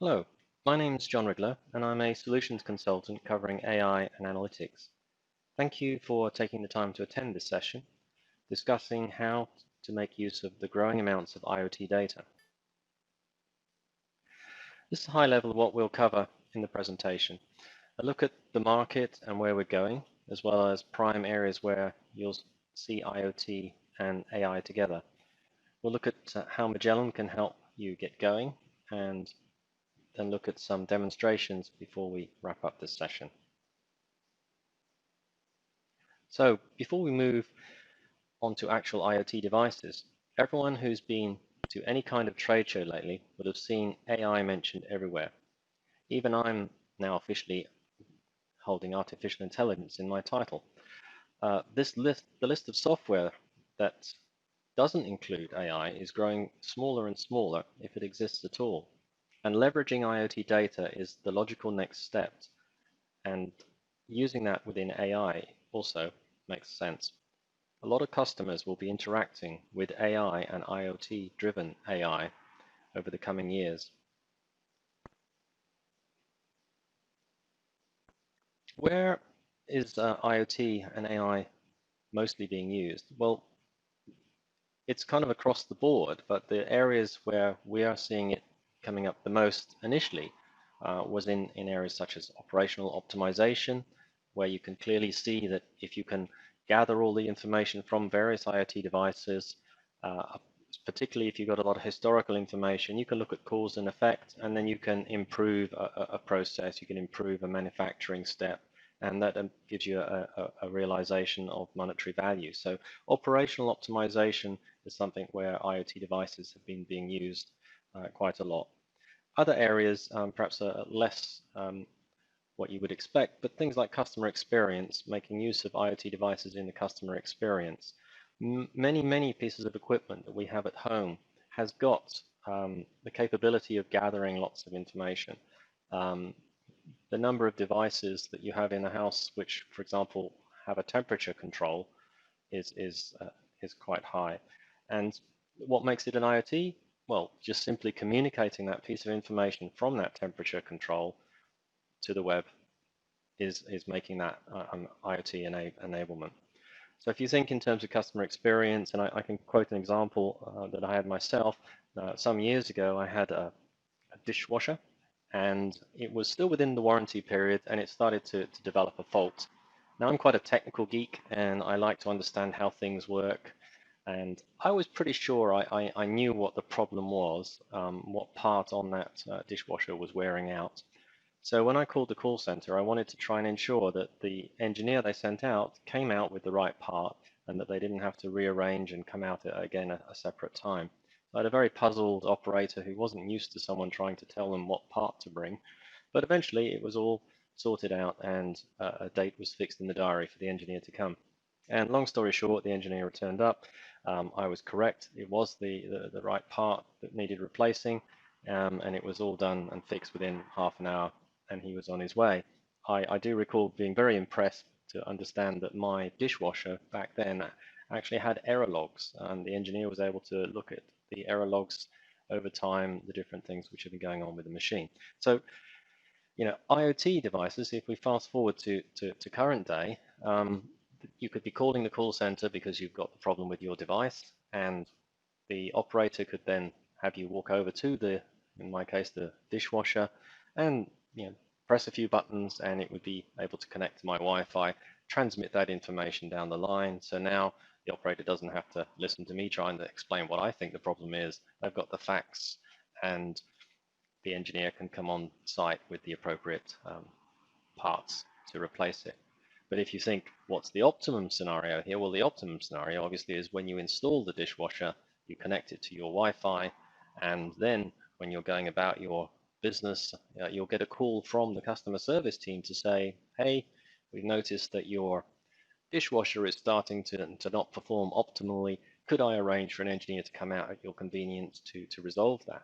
Hello, my name is John Riglar, and I'm a solutions consultant covering AI and analytics. Thank you for taking the time to attend this session, discussing how to make use of the growing amounts of IoT data. This is a high level of what we'll cover in the presentation. A look at the market and where we're going, as well as prime areas where you'll see IoT and AI together. We'll look at how Magellan can help you get going, and then look at some demonstrations before we wrap up this session. So before we move on to actual IoT devices, everyone who's been to any kind of trade show lately would have seen AI mentioned everywhere. Even I'm now officially holding artificial intelligence in my title. The list of software that doesn't include AI is growing smaller and smaller if it exists at all. And leveraging IoT data is the logical next step. And using that within AI also makes sense. A lot of customers will be interacting with AI and IoT-driven AI over the coming years. Where is IoT and AI mostly being used? Well, it's kind of across the board, but the areas where we are seeing it coming up the most initially was in areas such as operational optimization, where you can clearly see that if you can gather all the information from various IoT devices, particularly if you've got a lot of historical information, you can look at cause and effect, and then you can improve a process, you can improve a manufacturing step, and that gives you a realization of monetary value. So operational optimization is something where IoT devices have been being used quite a lot. Other areas perhaps are less what you would expect, but things like customer experience, making use of IoT devices in the customer experience. Many pieces of equipment that we have at home has got the capability of gathering lots of information. The number of devices that you have in a house which, for example, have a temperature control is quite high. And what makes it an IoT? Well, just simply communicating that piece of information from that temperature control to the web is making that IoT enablement. So if you think in terms of customer experience, and I can quote an example that I had myself, some years ago I had a dishwasher, and it was still within the warranty period, and it started to develop a fault. Now I'm quite a technical geek, and I like to understand how things work, and I was pretty sure I knew what the problem was, what part on that dishwasher was wearing out. So when I called the call center, I wanted to try and ensure that the engineer they sent out came out with the right part and that they didn't have to rearrange and come out again a separate time. I had a very puzzled operator who wasn't used to someone trying to tell them what part to bring, but eventually it was all sorted out and a date was fixed in the diary for the engineer to come. And long story short, the engineer turned up. I was correct. It was the right part that needed replacing, and it was all done and fixed within half an hour, and he was on his way. I do recall being very impressed to understand that my dishwasher back then actually had error logs, and the engineer was able to look at the error logs over time, the different things which have been going on with the machine. So, IoT devices, if we fast forward to current day, you could be calling the call center because you've got the problem with your device, and the operator could then have you walk over to in my case, the dishwasher, and press a few buttons, and it would be able to connect to my Wi-Fi, transmit that information down the line. So now the operator doesn't have to listen to me trying to explain what I think the problem is. They've got the facts, and the engineer can come on site with the appropriate parts to replace it. But if you think, what's the optimum scenario here? Well, the optimum scenario obviously is when you install the dishwasher, you connect it to your Wi-Fi, and then when you're going about your business, you'll get a call from the customer service team to say, hey, we've noticed that your dishwasher is starting to not perform optimally. Could I arrange for an engineer to come out at your convenience to resolve that?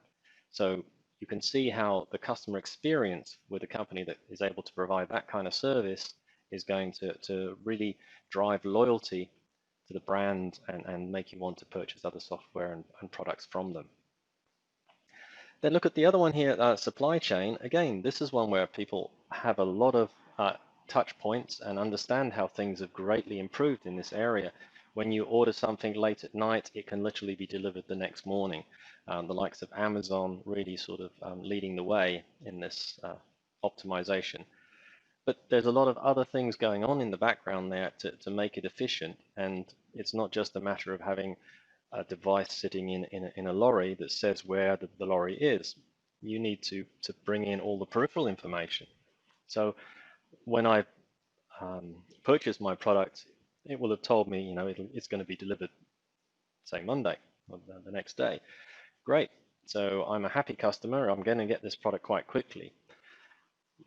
So you can see how the customer experience with a company that is able to provide that kind of service is going to really drive loyalty to the brand and make you want to purchase other software and products from them. Then look at the other one here, supply chain. Again, this is one where people have a lot of touch points and understand how things have greatly improved in this area. When you order something late at night, it can literally be delivered the next morning. The likes of Amazon really sort of leading the way in this optimization. But there's a lot of other things going on in the background there to make it efficient. And it's not just a matter of having a device sitting in a lorry that says where the lorry is. You need to bring in all the peripheral information. So when I purchased my product, it will have told me, it's going to be delivered, say, Monday or the next day. Great. So I'm a happy customer. I'm going to get this product quite quickly.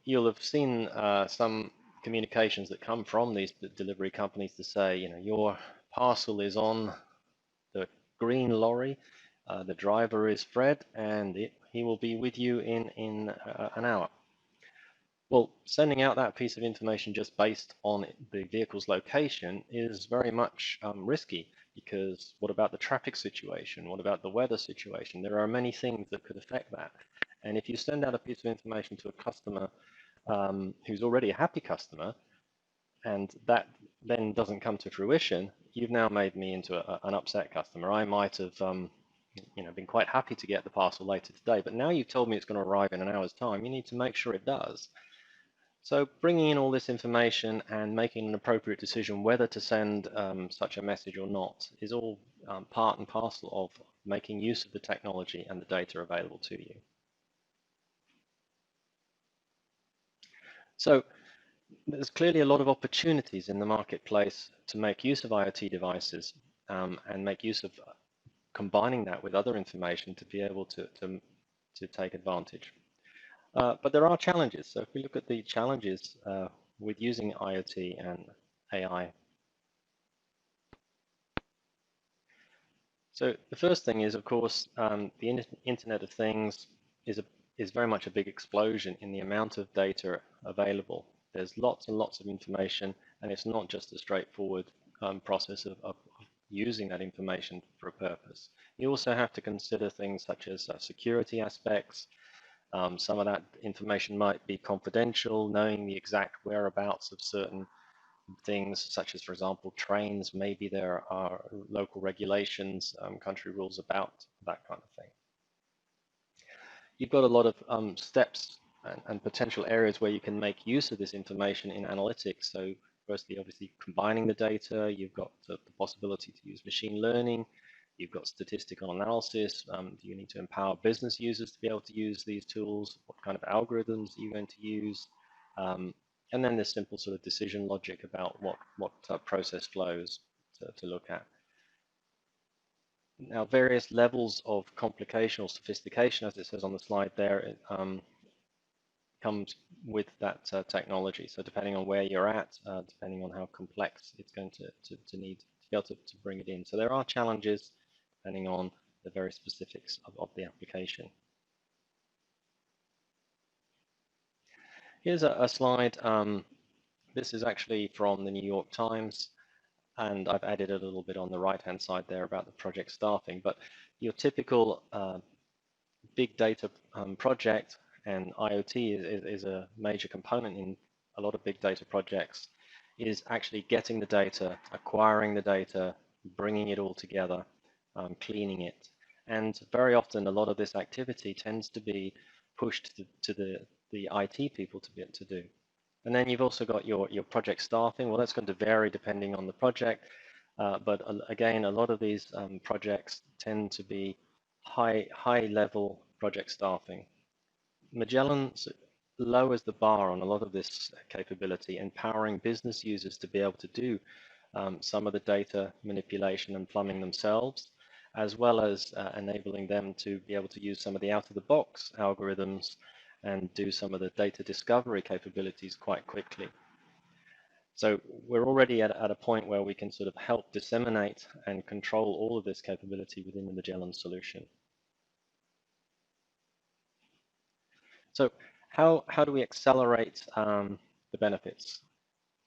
You'll have seen some communications that come from these delivery companies to say, your parcel is on the green lorry. The driver is Fred, and he will be with you in an hour. Well, sending out that piece of information just based on the vehicle's location is very much risky, because what about the traffic situation? What about the weather situation? There are many things that could affect that. And if you send out a piece of information to a customer who's already a happy customer, and that then doesn't come to fruition, you've now made me into an upset customer. I might have been quite happy to get the parcel later today, but now you've told me it's going to arrive in an hour's time. You need to make sure it does. So bringing in all this information and making an appropriate decision whether to send such a message or not is all part and parcel of making use of the technology and the data available to you. So there's clearly a lot of opportunities in the marketplace to make use of IoT devices and make use of combining that with other information to be able to take advantage. But there are challenges. So if we look at the challenges with using IoT and AI. So the first thing is, of course, the Internet of Things is very much a big explosion in the amount of data available. There's lots and lots of information, and it's not just a straightforward process of using that information for a purpose. You also have to consider things such as security aspects. Some of that information might be confidential, knowing the exact whereabouts of certain things, such as, for example, trains. Maybe there are local regulations, country rules about that kind of thing. You've got a lot of steps and potential areas where you can make use of this information in analytics. So firstly, obviously, combining the data. You've got the possibility to use machine learning. You've got statistical analysis. Do you need to empower business users to be able to use these tools? What kind of algorithms are you going to use? And then there's simple sort of decision logic about what process flows to look at. Now, various levels of complication or sophistication, as it says on the slide there, comes with that technology. So depending on where you're at, depending on how complex it's going to need to be able to bring it in. So there are challenges depending on the very specifics of the application. Here's a slide. This is actually from the New York Times, and I've added a little bit on the right-hand side there about the project staffing. But your typical big data project, and IoT is a major component in a lot of big data projects, is actually getting the data, acquiring the data, bringing it all together, cleaning it. And very often a lot of this activity tends to be pushed to the IT people to be able to do. And then you've also got your project staffing. Well, that's going to vary depending on the project. But again, a lot of these projects tend to be high level project staffing. Magellan lowers the bar on a lot of this capability, empowering business users to be able to do some of the data manipulation and plumbing themselves, as well as enabling them to be able to use some of the out-of-the-box algorithms and do some of the data discovery capabilities quite quickly. So we're already at a point where we can sort of help disseminate and control all of this capability within the Magellan solution. So how do we accelerate the benefits?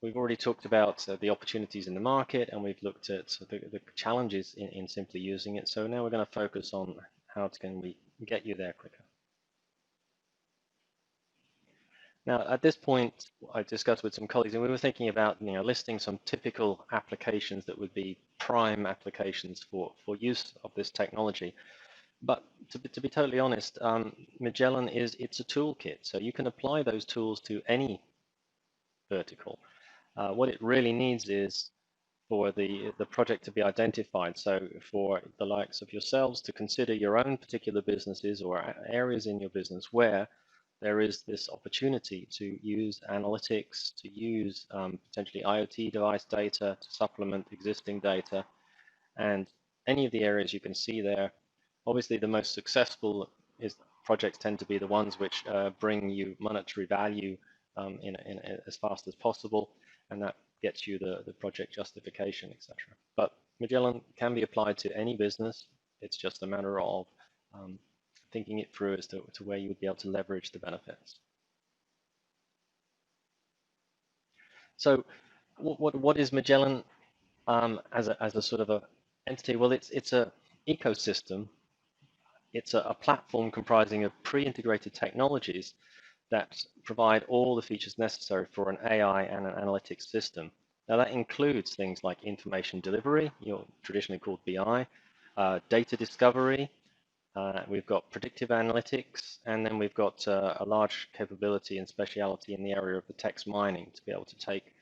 We've already talked about the opportunities in the market, and we've looked at the challenges in simply using it. So now we're going to focus on how can we get you there quicker. Now, at this point, I discussed with some colleagues, and we were thinking about, listing some typical applications that would be prime applications for use of this technology. But to be totally honest, Magellan it's a toolkit, so you can apply those tools to any vertical. What it really needs is for the project to be identified. So for the likes of yourselves to consider your own particular businesses or areas in your business where there is this opportunity to use analytics, to use potentially IoT device data to supplement existing data, and any of the areas you can see there. Obviously, the most successful is projects tend to be the ones which bring you monetary value in as fast as possible, and that gets you the project justification, etc. But Magellan can be applied to any business. It's just a matter of um, thinking it through as to where you would be able to leverage the benefits. So, what is Magellan as a sort of a entity? Well, it's a ecosystem. It's a platform comprising of pre-integrated technologies that provide all the features necessary for an AI and an analytics system. Now that includes things like information delivery, traditionally called BI, data discovery, we've got predictive analytics, and then we've got a large capability and speciality in the area of the text mining to be able to take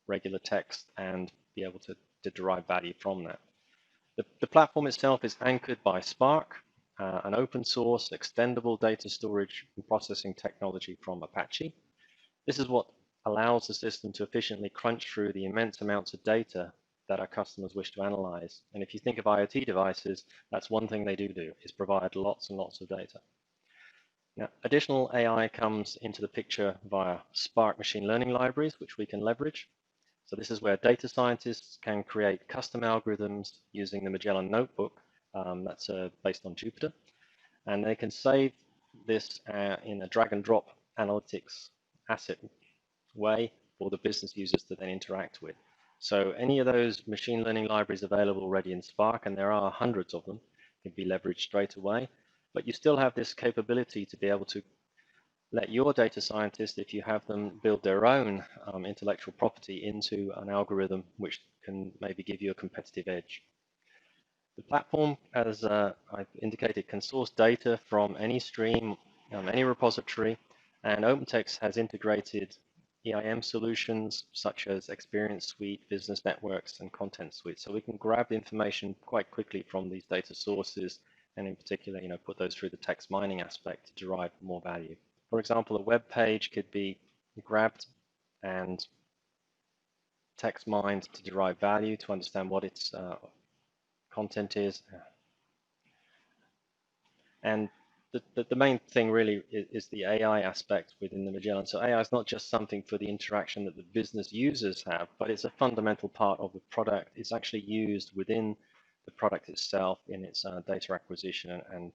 regular text and be able to derive value from that. The platform itself is anchored by Spark, an open source, extendable data storage and processing technology from Apache. This is what allows the system to efficiently crunch through the immense amounts of data that our customers wish to analyze. And if you think of IoT devices, that's one thing they do is provide lots and lots of data. Now, additional AI comes into the picture via Spark machine learning libraries, which we can leverage. So this is where data scientists can create custom algorithms using the Magellan Notebook that's based on Jupyter, and they can save this in a drag and drop analytics asset way for the business users to then interact with. So any of those machine learning libraries available already in Spark, and there are hundreds of them, can be leveraged straight away. But you still have this capability to be able to let your data scientists, if you have them, build their own intellectual property into an algorithm which can maybe give you a competitive edge. The platform, as I've indicated, can source data from any stream, any repository, and Opentext has integrated EIM solutions such as Experience Suite, Business Networks, and Content Suite. So we can grab the information quite quickly from these data sources, and in particular, put those through the text mining aspect to derive more value. For example, a web page could be grabbed and text mined to derive value, to understand what its content is. And the main thing really is the AI aspect within the Magellan. So AI is not just something for the interaction that the business users have, but it's a fundamental part of the product. It's actually used within the product itself in its data acquisition and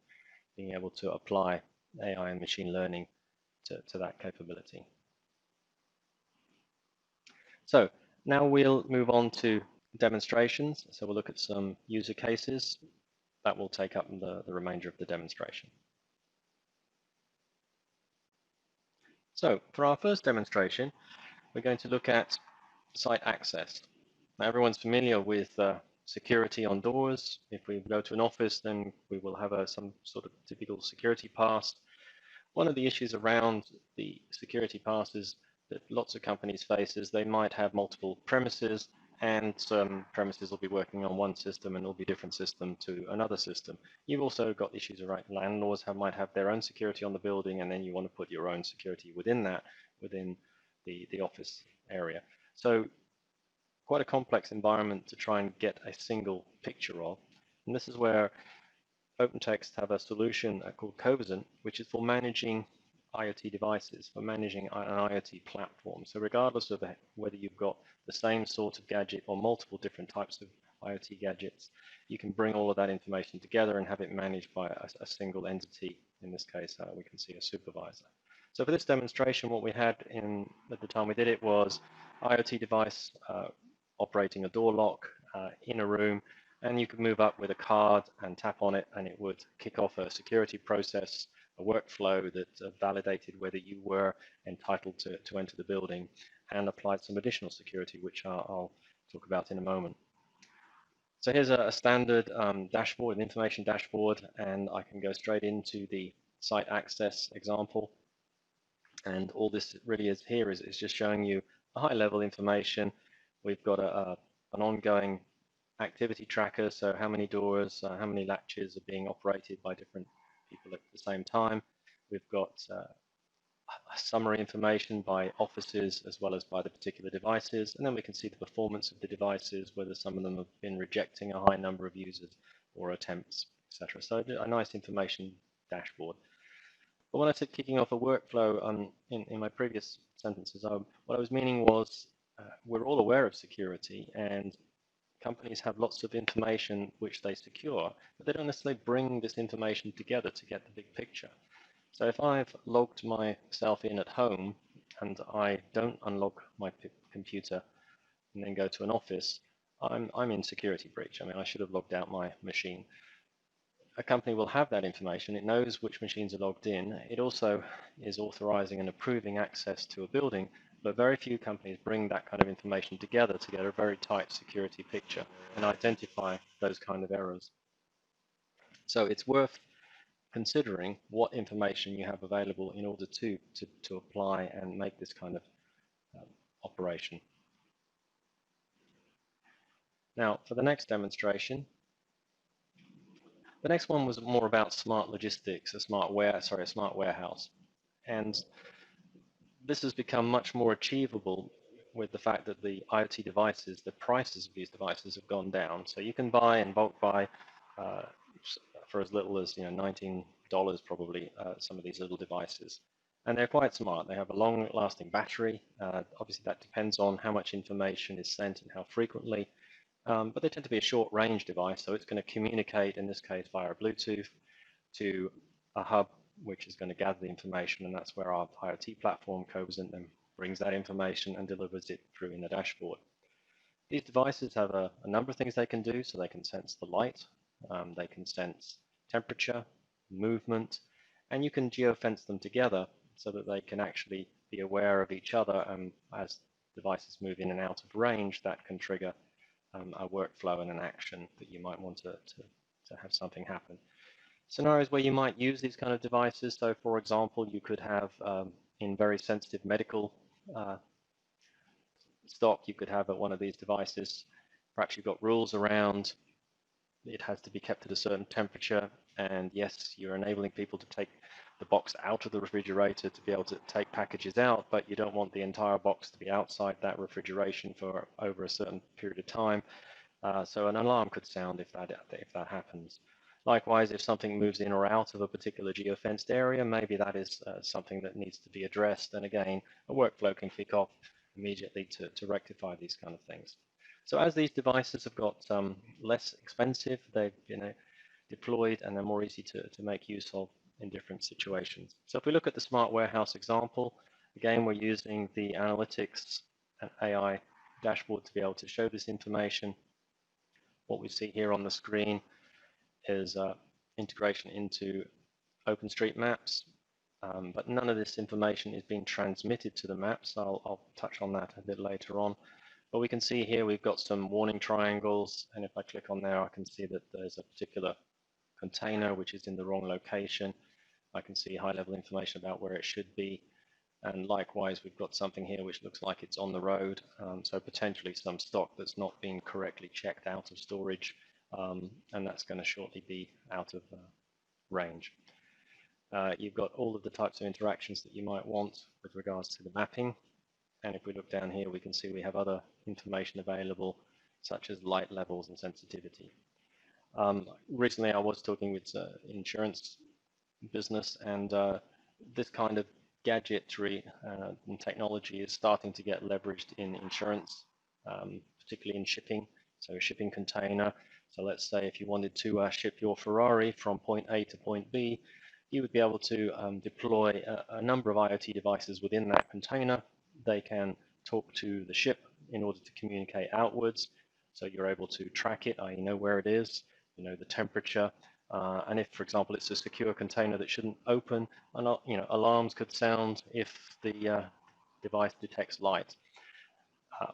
being able to apply AI and machine learning to that capability. So now we'll move on to demonstrations. So we'll look at some user cases that will take up the remainder of the demonstration. So for our first demonstration, we're going to look at site access. Now everyone's familiar with security on doors. If we go to an office, then we will have some sort of typical security pass. One of the issues around the security passes that lots of companies face is they might have multiple premises, and some premises will be working on one system and it'll be a different system to another system. You've also got issues around landlords might have their own security on the building, and then you want to put your own security within that, within the office area. So quite a complex environment to try and get a single picture of. And this is where Opentext have a solution called Covisint, which is for managing IoT devices, for managing an IoT platform. So regardless of whether you've got the same sort of gadget or multiple different types of IoT gadgets, you can bring all of that information together and have it managed by a single entity. In this case, we can see a supervisor. So for this demonstration, what we had at the time we did it was IoT device operating a door lock in a room, and you could move up with a card and tap on it, and it would kick off a security process a workflow that validated whether you were entitled to enter the building, and applied some additional security, which I'll talk about in a moment. So here's a standard dashboard, an information dashboard, and I can go straight into the site access example. And all this really is here is just showing you a high level information. We've got an ongoing activity tracker, so how many doors, how many latches are being operated by different people at the same time. We've got summary information by offices as well as by the particular devices, and then we can see the performance of the devices, whether some of them have been rejecting a high number of users or attempts, etc. So a nice information dashboard. But when I said kicking off a workflow in my previous sentences, what I was meaning was we're all aware of security, and companies have lots of information which they secure, but they don't necessarily bring this information together to get the big picture. So if I've logged myself in at home and I don't unlog my computer and then go to an office, I'm in security breach. I mean, I should have logged out my machine. A company will have that information. It knows which machines are logged in. It also is authorizing and approving access to a building, but very few companies bring that kind of information together to get a very tight security picture and identify those kind of errors. So it's worth considering what information you have available in order to apply and make this kind of operation. Now, for the next demonstration, the next one was more about smart logistics, a smart warehouse. And this has become much more achievable with the fact that the IoT devices, the prices of these devices have gone down. So you can buy and bulk buy uh, for as little as $19 probably some of these little devices. And they're quite smart. They have a long-lasting battery. Obviously, that depends on how much information is sent and how frequently. But they tend to be a short-range device, so it's going to communicate, in this case, via Bluetooth to a hub, which is going to gather the information, and that's where our IoT platform, Covasint, then brings that information and delivers it through in the dashboard. These devices have a number of things they can do, so they can sense the light, they can sense temperature, movement, and you can geofence them together so that they can actually be aware of each other, and as devices move in and out of range, that can trigger a workflow and an action that you might want to have something happen. Scenarios where you might use these kind of devices, so for example, you could have in very sensitive medical stock, you could have one of these devices. Perhaps you've got rules around it has to be kept at a certain temperature, and yes, you're enabling people to take the box out of the refrigerator to be able to take packages out, but you don't want the entire box to be outside that refrigeration for over a certain period of time. So an alarm could sound if that happens. Likewise, if something moves in or out of a particular geofenced area, maybe that is something that needs to be addressed. And again, a workflow can kick off immediately to rectify these kind of things. So as these devices have got less expensive, they've been deployed and they're more easy to make use of in different situations. So if we look at the smart warehouse example, again, we're using the analytics and AI dashboard to be able to show this information. What we see here on the screen is integration into OpenStreetMaps, but none of this information is being transmitted to the maps. I'll touch on that a bit later on. But we can see here we've got some warning triangles, and if I click on there, I can see that there's a particular container which is in the wrong location. I can see high-level information about where it should be, and likewise we've got something here which looks like it's on the road, so potentially some stock that's not been correctly checked out of storage, and that's going to shortly be out of range. You've got all of the types of interactions that you might want with regards to the mapping. And if we look down here, we can see we have other information available, such as light levels and sensitivity. Recently, I was talking with insurance business, and this kind of gadgetry and technology is starting to get leveraged in insurance, particularly in shipping. So a shipping container. So let's say if you wanted to ship your Ferrari from point A to point B, you would be able to deploy a number of IoT devices within that container. They can talk to the ship in order to communicate outwards. So you're able to track it, you know where it is, you know the temperature, And if, for example, it's a secure container that shouldn't open, alarms could sound if the device detects light.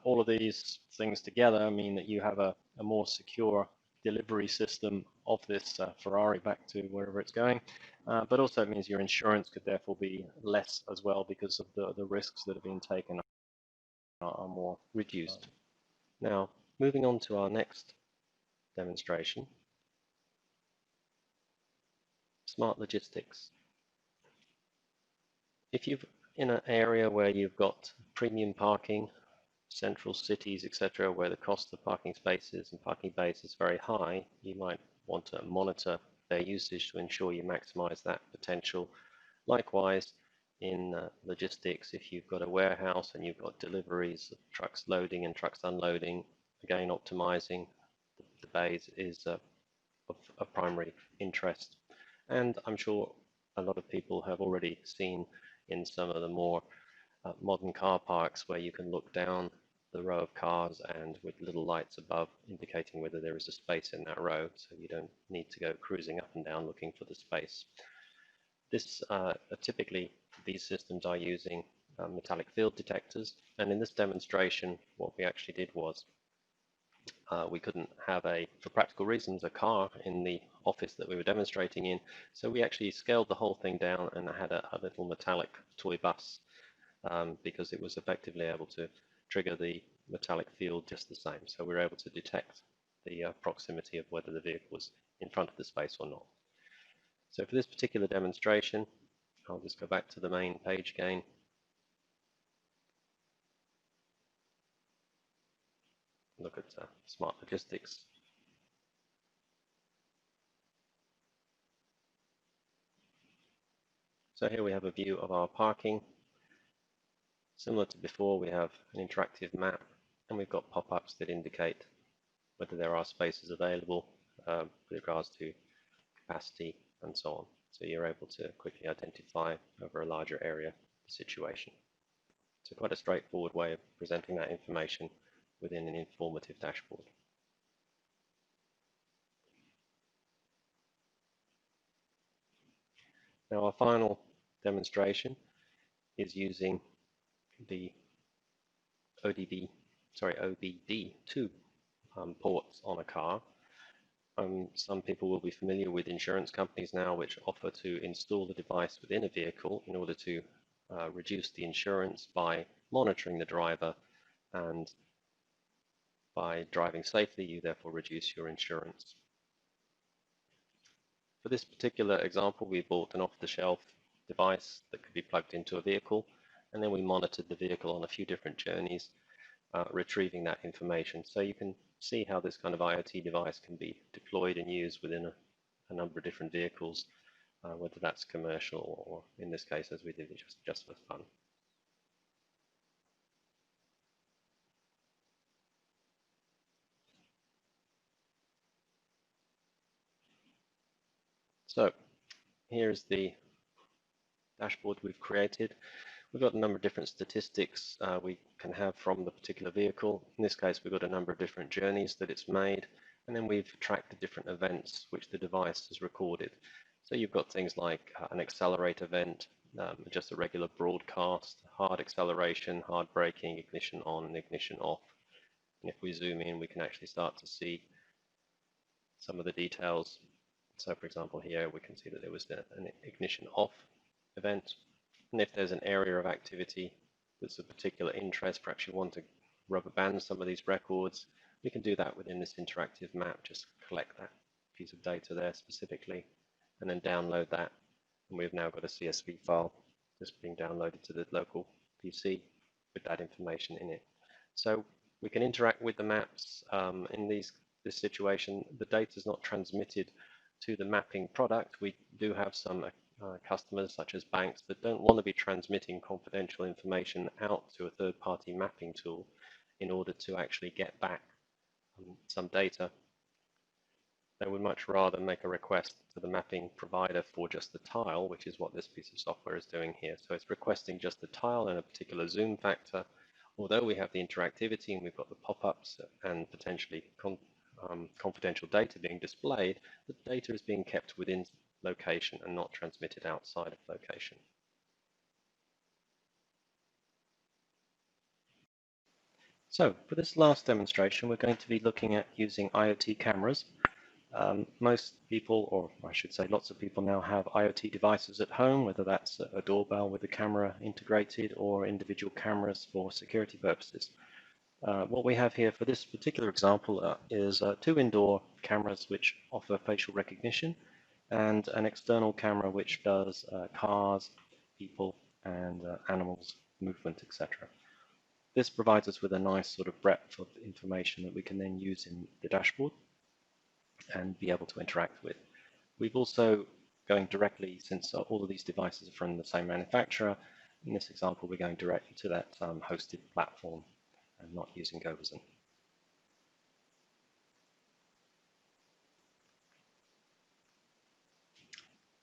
All of these things together mean that you have a more secure delivery system of this Ferrari back to wherever it's going. But also it means your insurance could therefore be less as well, because of the risks that are being taken are more reduced. Now, moving on to our next demonstration, smart logistics. If you've in an area where you've got premium parking, central cities, etc., where the cost of parking spaces and parking bays is very high, you might want to monitor their usage to ensure you maximize that potential. Likewise, in logistics, if you've got a warehouse and you've got deliveries, trucks loading and trucks unloading, again, optimizing the bays is of primary interest. And I'm sure a lot of people have already seen in some of the more modern car parks where you can look down the row of cars and with little lights above indicating whether there is a space in that row, so you don't need to go cruising up and down looking for the space. This typically these systems are using metallic field detectors, and in this demonstration what we actually did was we couldn't have for practical reasons, a car in the office that we were demonstrating in, so we actually scaled the whole thing down and had a little metallic toy bus, because it was effectively able to trigger the metallic field just the same. So we were able to detect the proximity of whether the vehicle was in front of the space or not. So for this particular demonstration, I'll just go back to the main page again. Look at smart logistics. So here we have a view of our parking. Similar to before, we have an interactive map, and we've got pop-ups that indicate whether there are spaces available with regards to capacity and so on. So you're able to quickly identify over a larger area the situation. So quite a straightforward way of presenting that information within an informative dashboard. Now our final demonstration is using the OBD2 ports on a car. Some people will be familiar with insurance companies now which offer to install the device within a vehicle in order to reduce the insurance by monitoring the driver, and by driving safely you therefore reduce your insurance. For this particular example, we bought an off-the-shelf device that could be plugged into a vehicle, and then we monitored the vehicle on a few different journeys, retrieving that information. So you can see how this kind of IoT device can be deployed and used within a number of different vehicles, whether that's commercial or, in this case, as we did, just for fun. So here's the dashboard we've created. We've got a number of different statistics we can have from the particular vehicle. In this case, we've got a number of different journeys that it's made, and then we've tracked the different events which the device has recorded. So you've got things like an accelerate event, just a regular broadcast, hard acceleration, hard braking, ignition on and ignition off. And if we zoom in, we can actually start to see some of the details. So for example, here we can see that there was an ignition off event. And if there's an area of activity that's of particular interest, perhaps you want to rubber band some of these records, we can do that within this interactive map. Just collect that piece of data there specifically, and then download that. And we've now got a CSV file just being downloaded to the local PC with that information in it. So we can interact with the maps. In this situation, the data is not transmitted to the mapping product. We do have some customers such as banks that don't want to be transmitting confidential information out to a third-party mapping tool in order to actually get back some data. They would much rather make a request to the mapping provider for just the tile, which is what this piece of software is doing here. So it's requesting just the tile and a particular zoom factor. Although we have the interactivity and we've got the pop-ups and potentially confidential data being displayed, the data is being kept within location and not transmitted outside of location. So for this last demonstration, we're going to be looking at using IoT cameras. Most people, or I should say lots of people now have IoT devices at home, whether that's a doorbell with a camera integrated or individual cameras for security purposes. What we have here for this particular example is two indoor cameras which offer facial recognition and an external camera which does cars, people, and animals, movement, etc. This provides us with a nice sort of breadth of information that we can then use in the dashboard and be able to interact with. We've also, going directly, since all of these devices are from the same manufacturer, in this example we're going directly to that hosted platform and not using Govazan.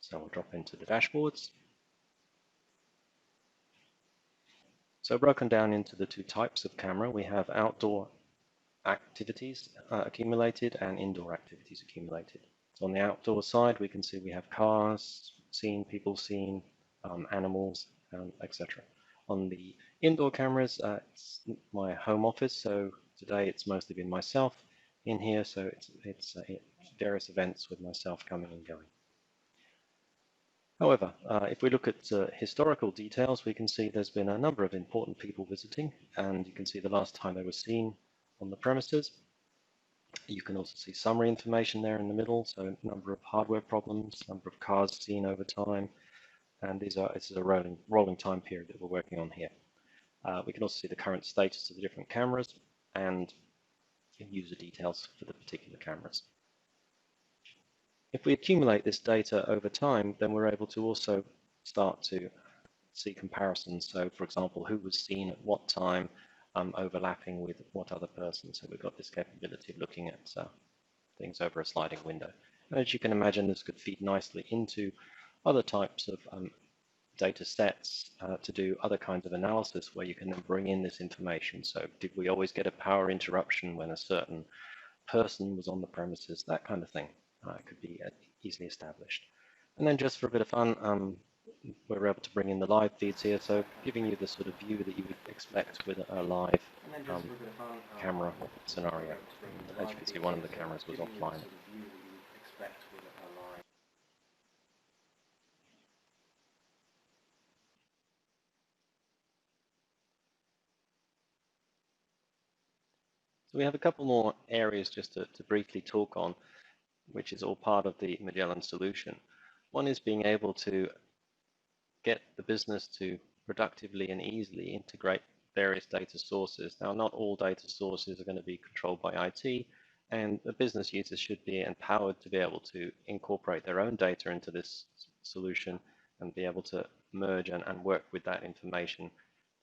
So we'll drop into the dashboards. So broken down into the two types of camera, we have outdoor activities accumulated and indoor activities accumulated. So on the outdoor side, we can see we have cars seen, people seen, animals, etc. On the indoor cameras, it's my home office, so today it's mostly been myself in here, so it's various events with myself coming and going. However, if we look at historical details, we can see there's been a number of important people visiting, and you can see the last time they were seen on the premises. You can also see summary information there in the middle, so number of hardware problems, number of cars seen over time, and this is a rolling time period that we're working on here. We can also see the current status of the different cameras and user details for the particular cameras. If we accumulate this data over time, then we're able to also start to see comparisons. So, for example, who was seen at what time overlapping with what other person. So we've got this capability of looking at things over a sliding window. And as you can imagine, this could feed nicely into other types of data sets to do other kinds of analysis where you can then bring in this information. So did we always get a power interruption when a certain person was on the premises? That kind of thing could be easily established. And then just for a bit of fun, we're able to bring in the live feeds here, so giving you the sort of view that you would expect with a live camera scenario. And as you can see, one of the cameras was offline. So we have a couple more areas just to briefly talk on, which is all part of the Magellan solution. One is being able to get the business to productively and easily integrate various data sources. Now, not all data sources are going to be controlled by IT, and the business users should be empowered to be able to incorporate their own data into this solution and be able to merge and work with that information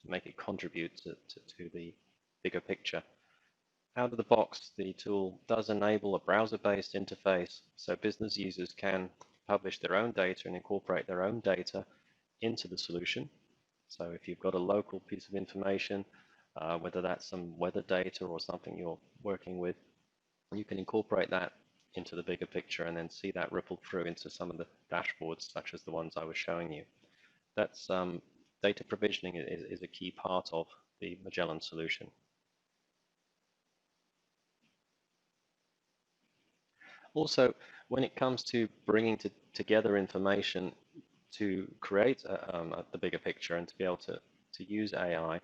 to make it contribute to the bigger picture. Out of the box, the tool does enable a browser-based interface, so business users can publish their own data and incorporate their own data into the solution. So if you've got a local piece of information, whether that's some weather data or something you're working with, you can incorporate that into the bigger picture and then see that ripple through into some of the dashboards, such as the ones I was showing you. That's data provisioning is a key part of the Magellan solution. Also, when it comes to bringing together information to create the bigger picture and to be able to use AI,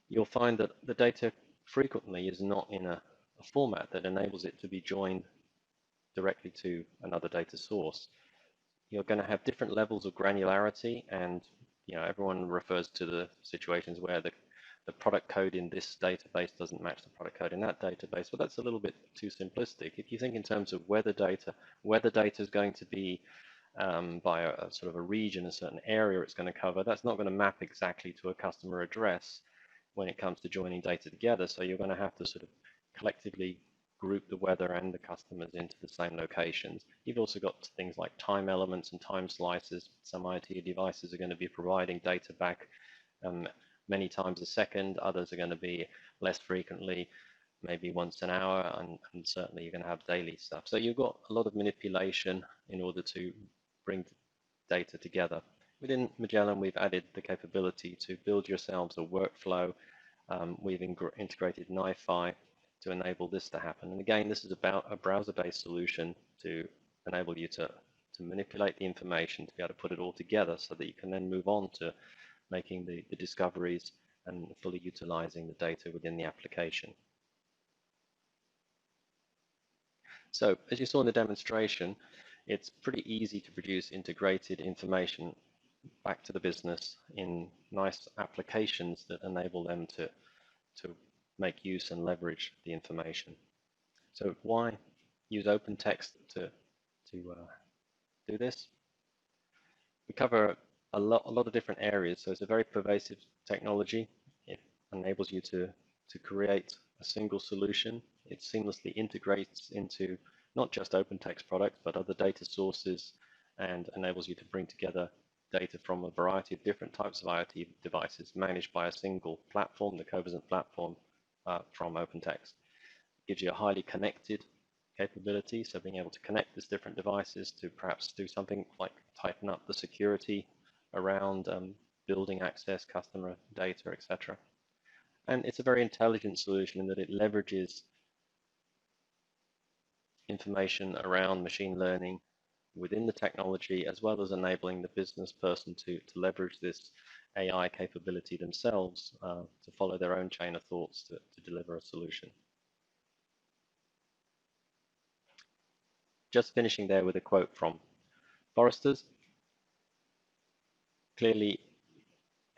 you'll find that the data frequently is not in a format that enables it to be joined directly to another data source. You're going to have different levels of granularity, and everyone refers to the situations where the product code in this database doesn't match the product code in that database. Well, that's a little bit too simplistic. If you think in terms of weather data is going to be by a sort of a region, a certain area it's going to cover. That's not going to map exactly to a customer address when it comes to joining data together. So you're going to have to sort of collectively group the weather and the customers into the same locations. You've also got things like time elements and time slices. Some IoT devices are going to be providing data back many times a second. Others are going to be less frequently. maybe once an hour, and certainly you're going to have daily stuff. So you've got a lot of manipulation in order to bring data together. Within Magellan, we've added the capability to build yourselves a workflow. We've integrated NiFi to enable this to happen. And again, this is about a browser-based solution to enable you to manipulate the information, to be able to put it all together so that you can then move on to making the discoveries and fully utilizing the data within the application. So as you saw in the demonstration, it's pretty easy to produce integrated information back to the business in nice applications that enable them to make use and leverage the information. So why use Opentext to do this? We cover a lot of different areas, so it's a very pervasive technology. It enables you to create a single solution. It seamlessly integrates into not just OpenText products, but other data sources, and enables you to bring together data from a variety of different types of IoT devices managed by a single platform, the Covisint platform from OpenText. It gives you a highly connected capability, so being able to connect these different devices to perhaps do something like tighten up the security around building access, customer data, etc. And it's a very intelligent solution in that it leverages information around machine learning within the technology, as well as enabling the business person to leverage this AI capability themselves to follow their own chain of thoughts to deliver a solution. Just finishing there with a quote from Forrester's. Clearly,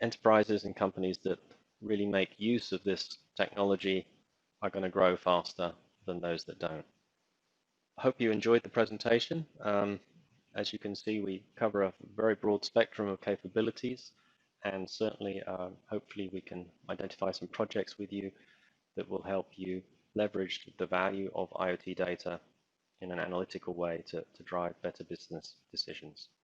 enterprises and companies that really make use of this technology are going to grow faster than those that don't. I hope you enjoyed the presentation. As you can see, we cover a very broad spectrum of capabilities, and certainly, hopefully, we can identify some projects with you that will help you leverage the value of IoT data in an analytical way to drive better business decisions.